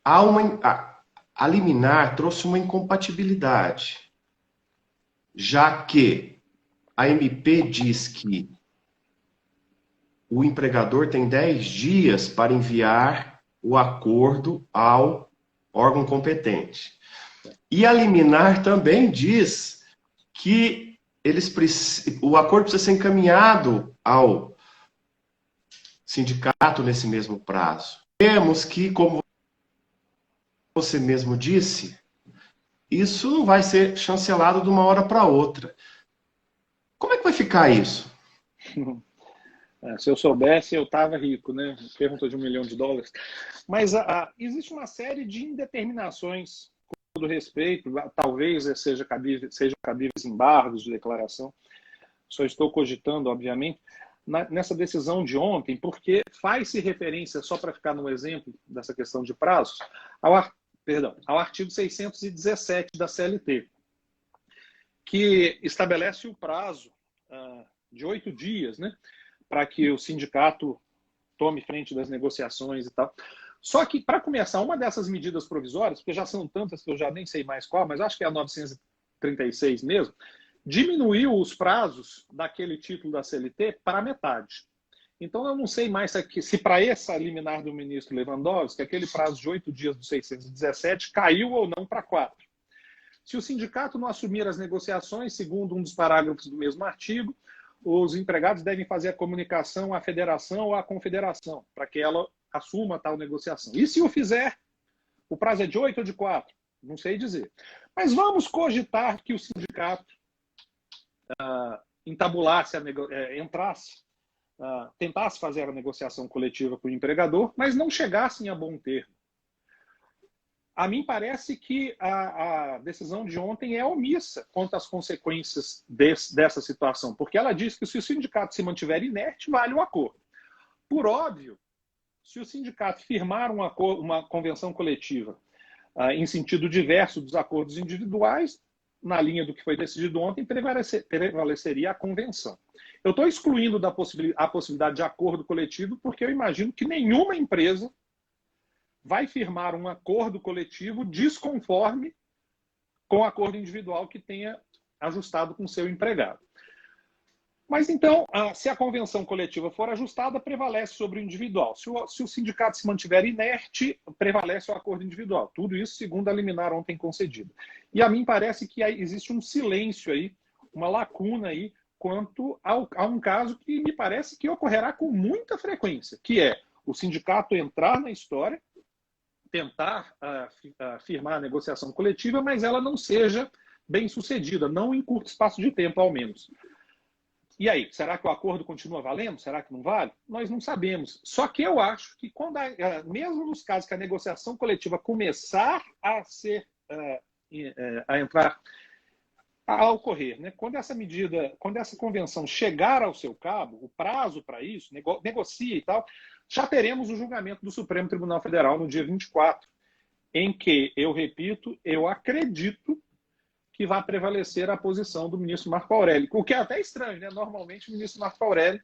a liminar trouxe uma incompatibilidade, já que a MP diz que o empregador tem 10 dias para enviar o acordo ao órgão competente. E a liminar também diz que o acordo precisa ser encaminhado ao sindicato nesse mesmo prazo. Temos que, como você mesmo disse, isso não vai ser chancelado de uma hora para outra. Como é que vai ficar isso? Se eu soubesse, eu estava rico, né? Pergunta de $1 milhão. Mas existe uma série de indeterminações com todo respeito, talvez sejam cabíveis embargos de declaração. Só estou cogitando, obviamente, nessa decisão de ontem, porque faz-se referência, só para ficar no exemplo dessa questão de prazos, ao artigo 617 da CLT, que estabelece o prazo de 8 dias, né, para que o sindicato tome frente das negociações e tal. Só que, para começar, uma dessas medidas provisórias, porque já são tantas que eu já nem sei mais qual, mas acho que é a 936 mesmo, diminuiu os prazos daquele título da CLT para metade. Então, eu não sei mais se para essa liminar do ministro Lewandowski, aquele prazo de 8 dias do 617 caiu ou não para 4. Se o sindicato não assumir as negociações, segundo um dos parágrafos do mesmo artigo, os empregados devem fazer a comunicação à federação ou à confederação, para que ela assuma tal negociação. E se o fizer, o prazo é de 8 ou de 4? Não sei dizer. Mas vamos cogitar que o sindicato entabulasse, tentasse fazer a negociação coletiva com o empregador, mas não chegassem a bom termo. A mim parece que a decisão de ontem é omissa quanto às consequências dessa situação, porque ela diz que se o sindicato se mantiver inerte, vale o acordo. Por óbvio, se o sindicato firmar uma convenção coletiva em sentido diverso dos acordos individuais, na linha do que foi decidido ontem, prevaleceria a convenção. Eu estou excluindo a possibilidade de acordo coletivo porque eu imagino que nenhuma empresa vai firmar um acordo coletivo desconforme com o acordo individual que tenha ajustado com o seu empregado. Mas então, se a convenção coletiva for ajustada, prevalece sobre o individual. Se o sindicato se mantiver inerte, prevalece o acordo individual. Tudo isso segundo a liminar ontem concedida. E a mim parece que existe um silêncio aí, uma lacuna aí, quanto a um caso que me parece que ocorrerá com muita frequência, que é o sindicato entrar na história, tentar firmar a negociação coletiva, mas ela não seja bem sucedida, não em curto espaço de tempo, ao menos. E aí, será que o acordo continua valendo? Será que não vale? Nós não sabemos. Só que eu acho que, mesmo nos casos que a negociação coletiva começar a ocorrer, né? Quando essa convenção chegar ao seu cabo, o prazo para isso, negocia e tal, já teremos o julgamento do Supremo Tribunal Federal no dia 24, em que, eu repito, eu acredito que vai prevalecer a posição do ministro Marco Aurélio. O que é até estranho, né? Normalmente o ministro Marco Aurélio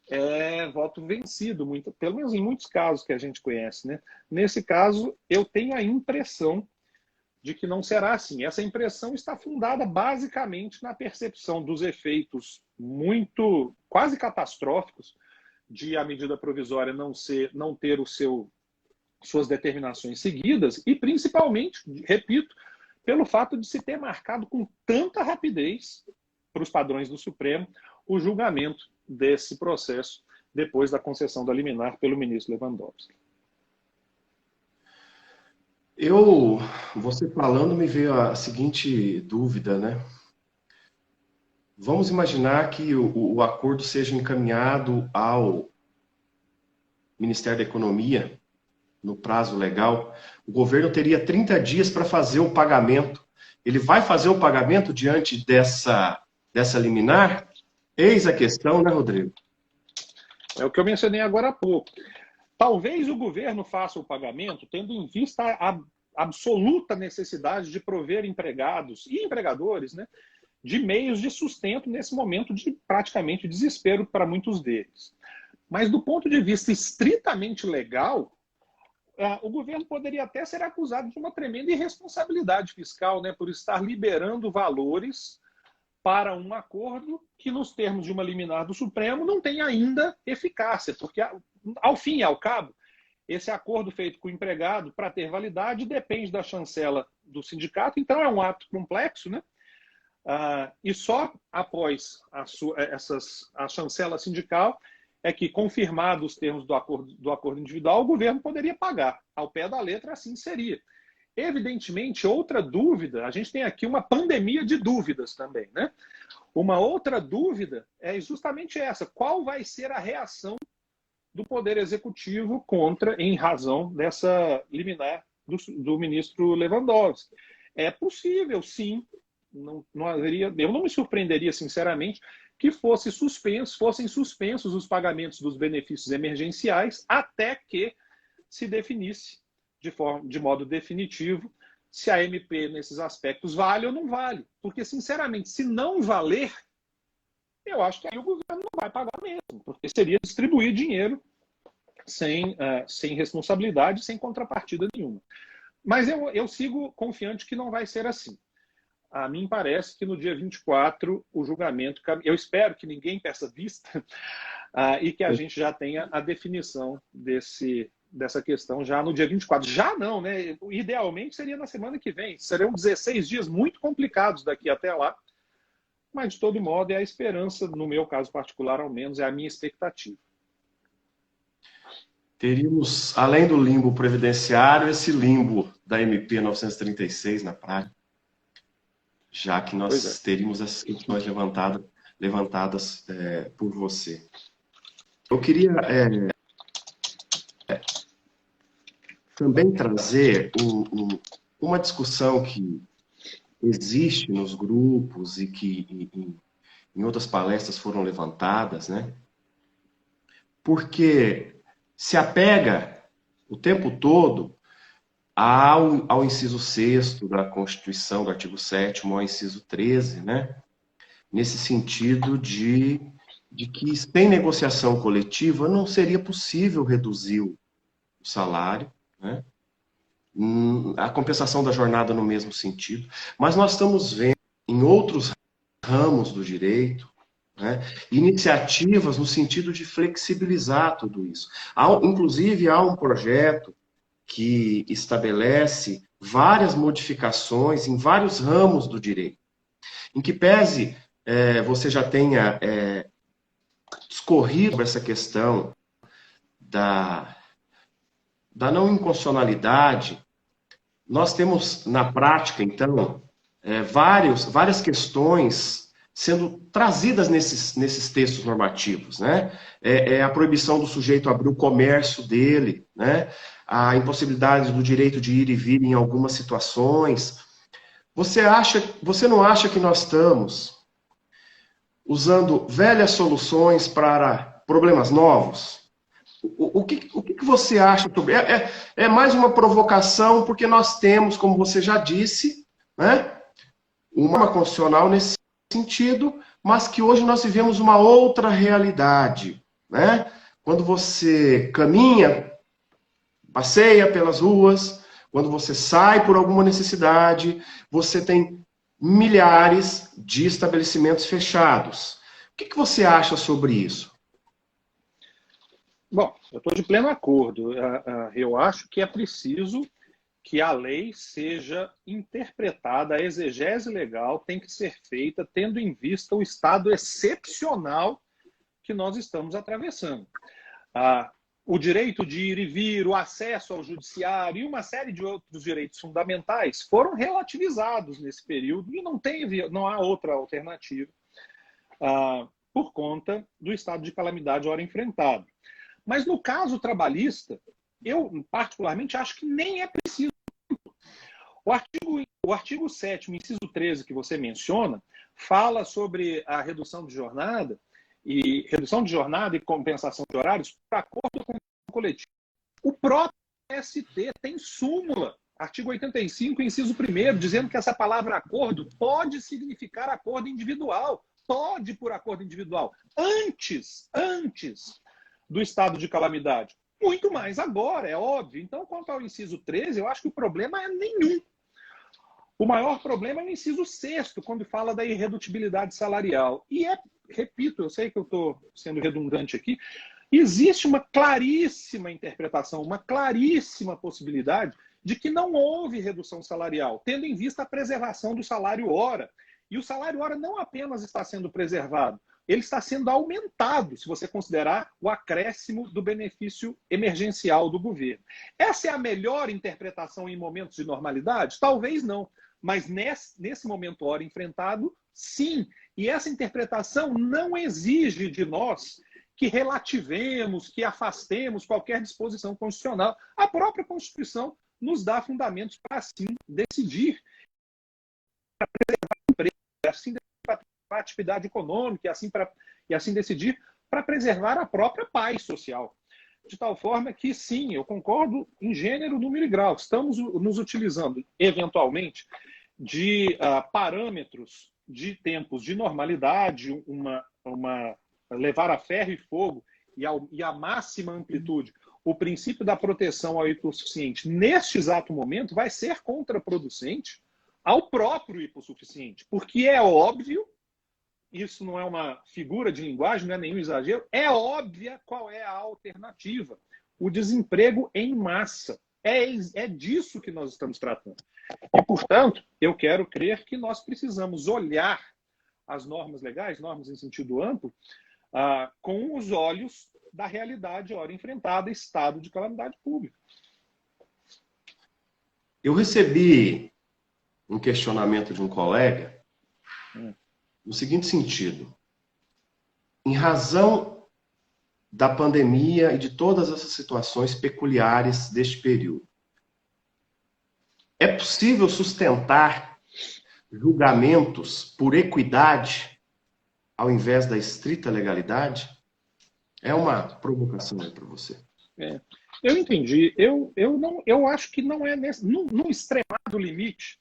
é voto vencido, pelo menos em muitos casos que a gente conhece, né? Nesse caso, eu tenho a impressão de que não será assim. Essa impressão está fundada basicamente na percepção dos efeitos quase catastróficos de a medida provisória não ter suas determinações seguidas e, principalmente, repito, pelo fato de se ter marcado com tanta rapidez, para os padrões do Supremo, o julgamento desse processo depois da concessão da liminar pelo ministro Lewandowski. Você falando, me veio a seguinte dúvida, né? Vamos imaginar que o acordo seja encaminhado ao Ministério da Economia, no prazo legal. O governo teria 30 dias para fazer o pagamento. Ele vai fazer o pagamento diante dessa liminar? Eis a questão, né, Rodrigo? É o que eu mencionei agora há pouco. Talvez o governo faça o pagamento tendo em vista a absoluta necessidade de prover empregados e empregadores, né, de meios de sustento nesse momento de praticamente desespero para muitos deles. Mas do ponto de vista estritamente legal, o governo poderia até ser acusado de uma tremenda irresponsabilidade fiscal, né, por estar liberando valores para um acordo que, nos termos de uma liminar do Supremo, não tem ainda eficácia, porque, ao fim e ao cabo, esse acordo feito com o empregado, para ter validade, depende da chancela do sindicato, então é um ato complexo, né? E só após a chancela sindical é que, confirmados os termos do acordo individual, o governo poderia pagar. Ao pé da letra, assim seria. Evidentemente, outra dúvida, a gente tem aqui uma pandemia de dúvidas também, né? Uma outra dúvida é justamente essa: qual vai ser a reação do Poder Executivo contra, em razão dessa liminar do ministro Lewandowski? É possível, sim. Eu não me surpreenderia, sinceramente, que fossem suspensos os pagamentos dos benefícios emergenciais até que se definisse de modo definitivo se a MP nesses aspectos vale ou não vale. Porque, sinceramente, se não valer, eu acho que aí o governo não vai pagar mesmo, porque seria distribuir dinheiro sem responsabilidade, sem contrapartida nenhuma. Mas eu sigo confiante que não vai ser assim. A mim parece que no dia 24 o julgamento... Eu espero que ninguém peça vista e que a gente já tenha a definição dessa questão já no dia 24. Já não, né? Idealmente seria na semana que vem. Serão 16 dias muito complicados daqui até lá. Mas, de todo modo, é a esperança, no meu caso particular, ao menos, é a minha expectativa. Teríamos, além do limbo previdenciário, esse limbo da MP 936 na prática, já que nós teríamos essas questões levantadas por você. Eu queria também trazer uma discussão que existe nos grupos e que em outras palestras foram levantadas, né? Porque se apega o tempo todo ao inciso 6º da Constituição, do artigo 7º, ao inciso 13, né? Nesse sentido de que sem negociação coletiva não seria possível reduzir o salário, né? A compensação da jornada no mesmo sentido. Mas nós estamos vendo em outros ramos do direito, né, iniciativas no sentido de flexibilizar tudo isso. Inclusive, há um projeto que estabelece várias modificações em vários ramos do direito, em que pese você já tenha discorrido essa questão da não inconstitucionalidade. Nós temos, na prática, então, várias questões sendo trazidas nesses textos normativos, né? A proibição do sujeito abrir o comércio dele, né? A impossibilidade do direito de ir e vir em algumas situações. Você não acha que nós estamos usando velhas soluções para problemas novos? O que você acha sobre... É mais uma provocação, porque nós temos, como você já disse, né, uma norma constitucional nesse sentido, mas que hoje nós vivemos uma outra realidade, né? Quando você caminha, passeia pelas ruas, quando você sai por alguma necessidade, você tem milhares de estabelecimentos fechados. O que você acha sobre isso? Bom, eu estou de pleno acordo. Eu acho que é preciso que a lei seja interpretada, a exegese legal tem que ser feita tendo em vista o estado excepcional que nós estamos atravessando. O direito de ir e vir, o acesso ao judiciário e uma série de outros direitos fundamentais foram relativizados nesse período e não há outra alternativa por conta do estado de calamidade ora enfrentado. Mas no caso trabalhista, eu particularmente acho que nem é preciso. O artigo 7º, inciso 13, que você menciona, fala sobre a redução de jornada e compensação de horários por acordo com o coletivo. O próprio ST tem súmula, artigo 85, inciso 1º, dizendo que essa palavra acordo pode significar acordo individual, pode por acordo individual, antes do estado de calamidade. Muito mais agora, é óbvio. Então, quanto ao inciso 13, eu acho que o problema é nenhum. O maior problema é o inciso 6º, quando fala da irredutibilidade salarial. E repito, eu sei que eu estou sendo redundante aqui, existe uma claríssima interpretação, uma claríssima possibilidade de que não houve redução salarial, tendo em vista a preservação do salário hora. E o salário hora não apenas está sendo preservado, ele está sendo aumentado, se você considerar o acréscimo do benefício emergencial do governo. Essa é a melhor interpretação em momentos de normalidade? Talvez não. Mas nesse momento hora enfrentado, sim. E essa interpretação não exige de nós que relativemos, que afastemos qualquer disposição constitucional. A própria Constituição nos dá fundamentos para assim decidir, para preservar o emprego, assim para a atividade econômica e assim decidir para preservar a própria paz social. De tal forma que, sim, eu concordo em gênero, número e grau. Estamos nos utilizando, eventualmente, de parâmetros de tempos de normalidade, levar a ferro e fogo e a máxima amplitude. O princípio da proteção ao hipossuficiente, neste exato momento, vai ser contraproducente ao próprio hipossuficiente, porque é óbvio, isso não é uma figura de linguagem, não é nenhum exagero, é óbvia qual é a alternativa. O desemprego em massa. É disso que nós estamos tratando. E, portanto, eu quero crer que nós precisamos olhar as normas legais, normas em sentido amplo, com os olhos da realidade hora enfrentada, estado de calamidade pública. Eu recebi um questionamento de um colega no seguinte sentido: em razão da pandemia e de todas essas situações peculiares deste período, é possível sustentar julgamentos por equidade ao invés da estrita legalidade? É uma provocação para você. Eu entendi. Eu acho que não é no extremado limite.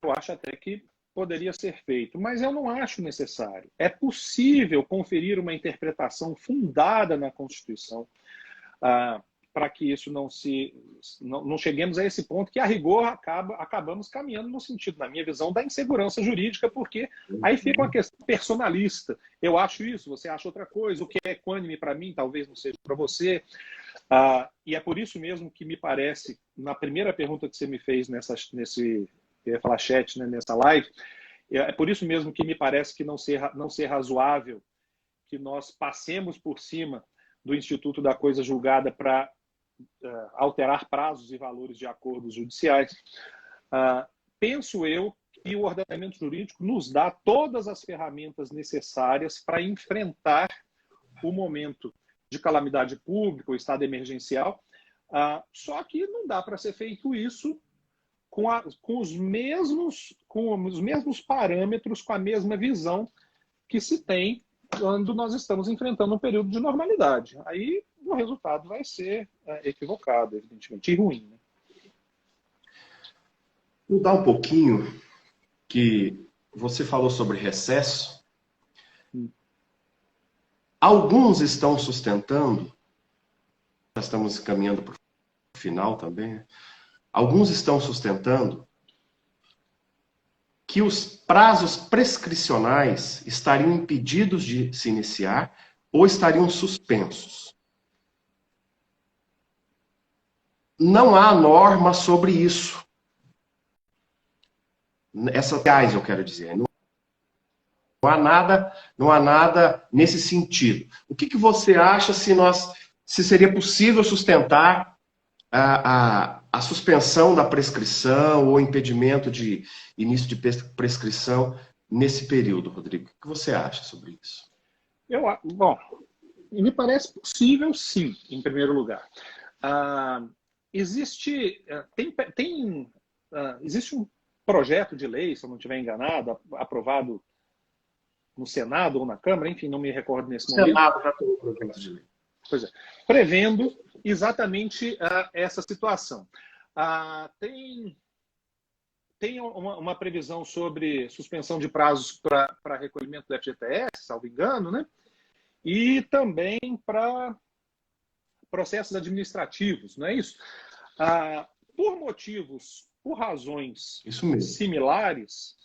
Eu acho até que poderia ser feito, mas eu não acho necessário. É possível conferir uma interpretação fundada na Constituição para que isso não cheguemos a esse ponto que, a rigor, acabamos caminhando no sentido, na minha visão, da insegurança jurídica, porque aí fica uma questão personalista. Eu acho isso, você acha outra coisa, o que é equânime para mim talvez não seja para você. E é por isso mesmo que me parece, na primeira pergunta que você me fez nesse eu ia falar chat, né, nessa live, é por isso mesmo que me parece que não ser razoável que nós passemos por cima do Instituto da Coisa Julgada para alterar prazos e valores de acordos judiciais. Penso eu que o ordenamento jurídico nos dá todas as ferramentas necessárias para enfrentar o momento de calamidade pública, o estado emergencial, só que não dá para ser feito isso com os mesmos parâmetros, com a mesma visão que se tem quando nós estamos enfrentando um período de normalidade. Aí o resultado vai ser equivocado, evidentemente, e ruim. Né? Mudar um pouquinho, que você falou sobre recesso. Alguns estão sustentando, já estamos caminhando para o final também, alguns estão sustentando que os prazos prescricionais estariam impedidos de se iniciar ou estariam suspensos. Não há norma sobre isso. Eu quero dizer. Não há nada nesse sentido. O que você acha se seria possível sustentar a suspensão da prescrição ou impedimento de início de prescrição nesse período, Rodrigo? O que você acha sobre isso? Bom, me parece possível, sim, em primeiro lugar. Existe um projeto de lei, se eu não estiver enganado, aprovado no Senado ou na Câmara, enfim, não me recordo nesse momento. O Senado já tem um projeto de lei. Pois é, prevendo exatamente essa situação. Tem uma previsão sobre suspensão de prazos para recolhimento do FGTS, salvo engano, né? E também para processos administrativos, não é isso? Por razões similares,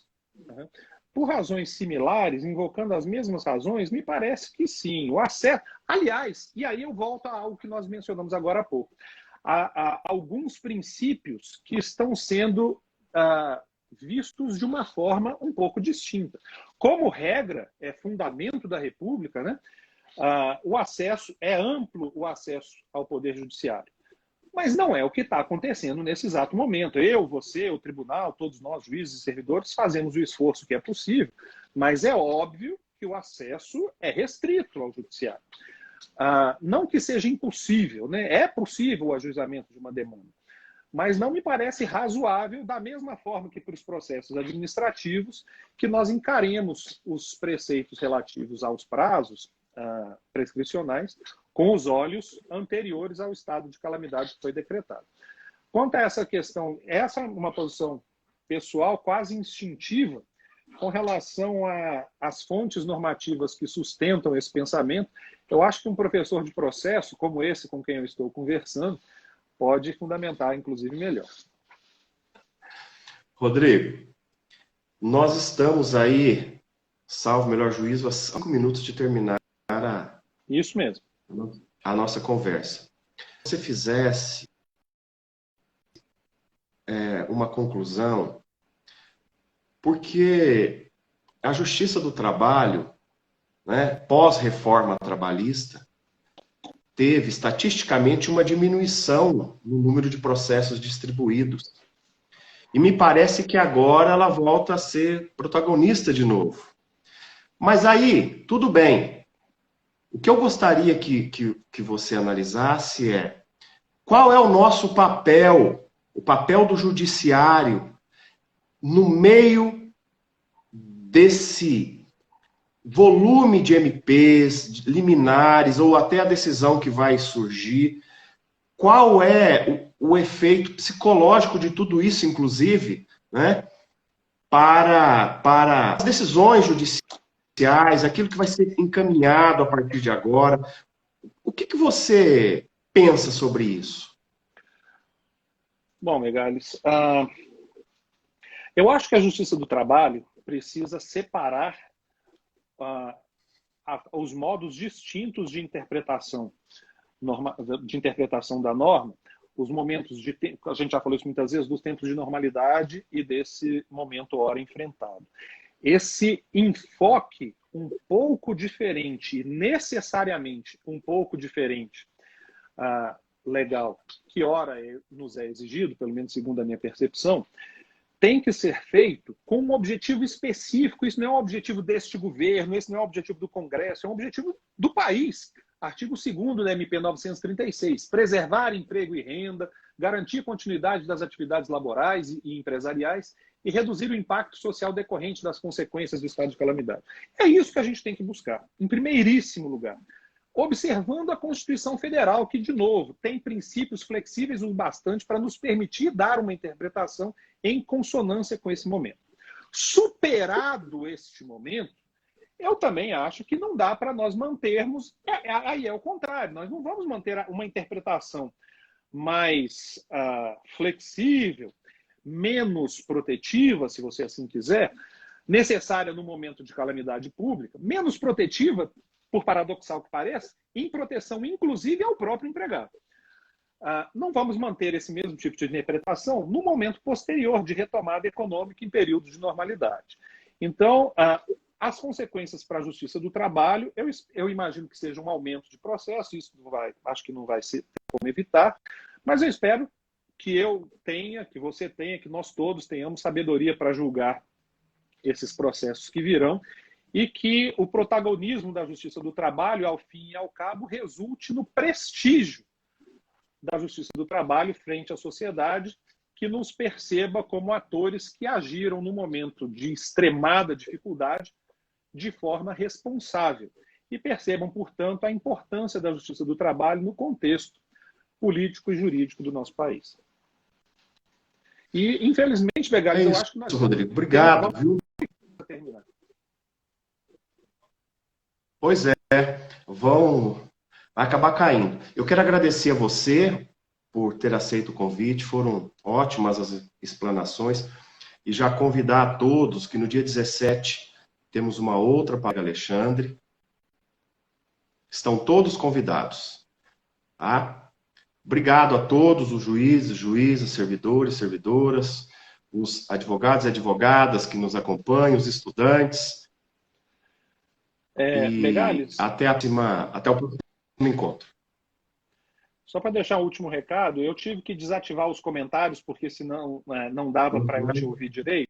por razões similares, invocando as mesmas razões, me parece que sim. O acesso, aliás, e aí eu volto a algo que nós mencionamos agora há pouco. Há alguns princípios que estão sendo vistos de uma forma um pouco distinta. Como regra, é fundamento da República, né? O acesso é amplo, o acesso ao Poder Judiciário. Mas não é o que está acontecendo nesse exato momento. Eu, você, o tribunal, todos nós, juízes e servidores, fazemos o esforço que é possível, mas é óbvio que o acesso é restrito ao judiciário. Não que seja impossível, né? É possível o ajuizamento de uma demanda, mas não me parece razoável, da mesma forma que para os processos administrativos, que nós encaremos os preceitos relativos aos prazos prescricionais com os olhos anteriores ao estado de calamidade que foi decretado. Quanto a essa questão, essa é uma posição pessoal quase instintiva com relação às fontes normativas que sustentam esse pensamento. Eu acho que um professor de processo, como esse com quem eu estou conversando, pode fundamentar, inclusive, melhor. Rodrigo, nós estamos aí, salvo melhor juízo, a 5 minutos de terminar Isso mesmo. A nossa conversa. Se você fizesse uma conclusão, porque a Justiça do Trabalho, né, pós-reforma trabalhista, teve estatisticamente uma diminuição no número de processos distribuídos. E me parece que agora ela volta a ser protagonista de novo. Mas aí, tudo bem. O que eu gostaria que você analisasse é qual é o nosso papel, o papel do judiciário no meio desse volume de MPs, de liminares, ou até a decisão que vai surgir. Qual é o efeito psicológico de tudo isso, inclusive, né, para as decisões judiciais, aquilo que vai ser encaminhado a partir de agora? O que você pensa sobre isso? Bom, Megalhos, eu acho que a Justiça do Trabalho precisa separar os modos distintos de interpretação da norma, os momentos de tempo, a gente já falou isso muitas vezes, dos tempos de normalidade e desse momento hora enfrentado. Esse enfoque um pouco diferente, necessariamente um pouco diferente, legal, que ora nos é exigido, pelo menos segundo a minha percepção, tem que ser feito com um objetivo específico. Isso não é um objetivo deste governo, esse não é um objetivo do Congresso, é um objetivo do país. Artigo 2º da MP 936, preservar emprego e renda, garantir continuidade das atividades laborais e empresariais e reduzir o impacto social decorrente das consequências do estado de calamidade. É isso que a gente tem que buscar, em primeiríssimo lugar. Observando a Constituição Federal, que, de novo, tem princípios flexíveis o bastante para nos permitir dar uma interpretação em consonância com esse momento. Superado este momento, eu também acho que não dá para nós mantermos, aí é o contrário, nós não vamos manter uma interpretação mais flexível, menos protetiva, se você assim quiser, necessária no momento de calamidade pública, menos protetiva, por paradoxal que pareça, em proteção inclusive ao próprio empregado. Não vamos manter esse mesmo tipo de interpretação no momento posterior de retomada econômica em período de normalidade. Então, as consequências para a Justiça do Trabalho, eu imagino que seja um aumento de processo, isso acho que não vai ser como evitar, mas eu espero que eu tenha, que você tenha, que nós todos tenhamos sabedoria para julgar esses processos que virão e que o protagonismo da Justiça do Trabalho, ao fim e ao cabo, resulte no prestígio da Justiça do Trabalho frente à sociedade, que nos perceba como atores que agiram no momento de extremada dificuldade de forma responsável e percebam, portanto, a importância da Justiça do Trabalho no contexto político e jurídico do nosso país. E, infelizmente, Megalhos, eu acho que nós... Rodrigo, obrigado, viu? Terminar. Pois é, vai acabar caindo. Eu quero agradecer a você por ter aceito o convite, foram ótimas as explanações, e já convidar a todos que no dia 17 temos uma outra para Alexandre. Estão todos convidados. Tá? Obrigado a todos os juízes, servidores, servidoras, os advogados e advogadas que nos acompanham, os estudantes. E Megalhas, até o próximo encontro. só para deixar o último recado, eu tive que desativar os comentários, porque senão não dava para eu te ouvir direito.